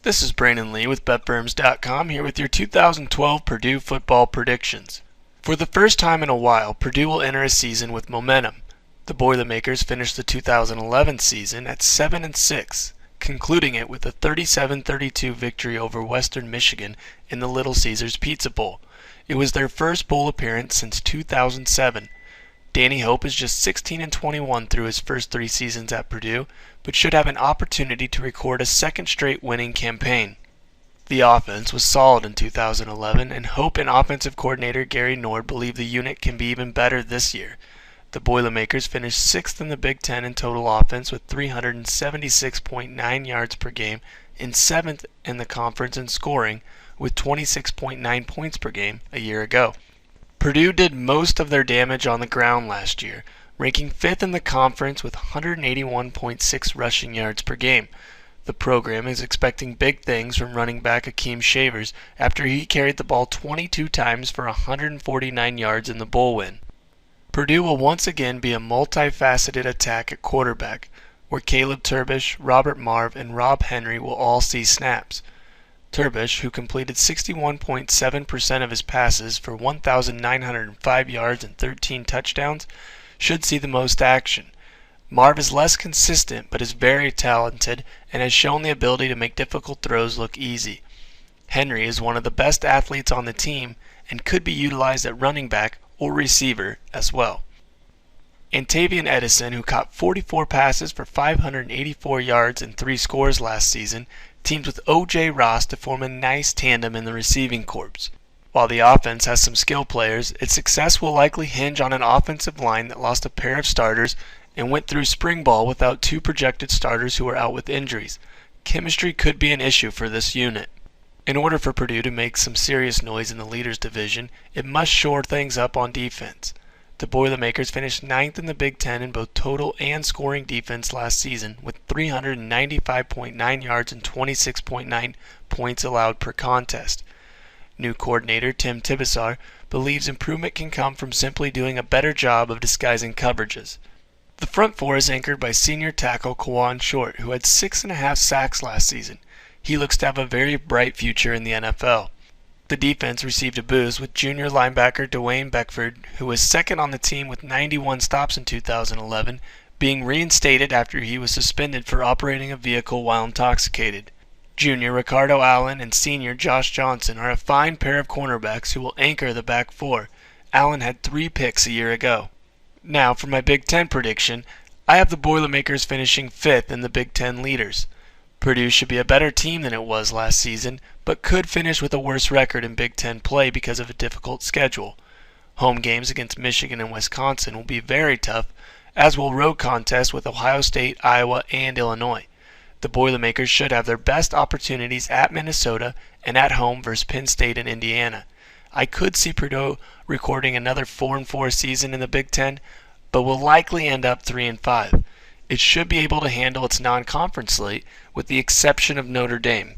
This is Brandon Lee with BetBurms.com here with your 2012 Purdue football predictions. For the first time in a while, Purdue will enter a season with momentum. The Boilermakers finished the 2011 season at 7-6, concluding it with a 37-32 victory over Western Michigan in the Little Caesars Pizza Bowl. It was their first bowl appearance since 2007. Danny Hope is just 16-21 through his first 3 seasons at Purdue, but should have an opportunity to record a second straight winning campaign. The offense was solid in 2011, and Hope and offensive coordinator Gary Nord believe the unit can be even better this year. The Boilermakers finished 6th in the Big Ten in total offense with 376.9 yards per game and 7th in the conference in scoring with 26.9 points per game a year ago. Purdue did most of their damage on the ground last year, ranking 5th in the conference with 181.6 rushing yards per game. The program is expecting big things from running back Akeem Shavers after he carried the ball 22 times for 149 yards in the bowl win. Purdue will once again be a multifaceted attack at quarterback, where Caleb Turbish, Robert Marve, and Rob Henry will all see snaps. Turbish, who completed 61.7% of his passes for 1,905 yards and 13 touchdowns, should see the most action. Marv is less consistent but is very talented and has shown the ability to make difficult throws look easy. Henry is one of the best athletes on the team and could be utilized at running back or receiver as well. Antavian Edison, who caught 44 passes for 584 yards and 3 scores last season, teams with O.J. Ross to form a nice tandem in the receiving corps. While the offense has some skill players, its success will likely hinge on an offensive line that lost a pair of starters and went through spring ball without 2 projected starters who are out with injuries. Chemistry could be an issue for this unit. In order for Purdue to make some serious noise in the leaders division, it must shore things up on defense. The Boilermakers finished 9th in the Big Ten in both total and scoring defense last season with 395.9 yards and 26.9 points allowed per contest. New coordinator Tim Tibesar believes improvement can come from simply doing a better job of disguising coverages. The front four is anchored by senior tackle Kawan Short, who had 6.5 sacks last season. He looks to have a very bright future in the NFL. The defense received a boost with junior linebacker Dwayne Beckford, who was second on the team with 91 stops in 2011, being reinstated after he was suspended for operating a vehicle while intoxicated. Junior Ricardo Allen and senior Josh Johnson are a fine pair of cornerbacks who will anchor the back four. Allen had 3 picks a year ago. Now for my Big Ten prediction, I have the Boilermakers finishing 5th in the Big Ten leaders. Purdue should be a better team than it was last season, but could finish with a worse record in Big Ten play because of a difficult schedule. Home games against Michigan and Wisconsin will be very tough, as will road contests with Ohio State, Iowa, and Illinois. The Boilermakers should have their best opportunities at Minnesota and at home versus Penn State and Indiana. I could see Purdue recording another 4-4 season in the Big Ten, but will likely end up 3-5. It should be able to handle its non-conference slate, with the exception of Notre Dame.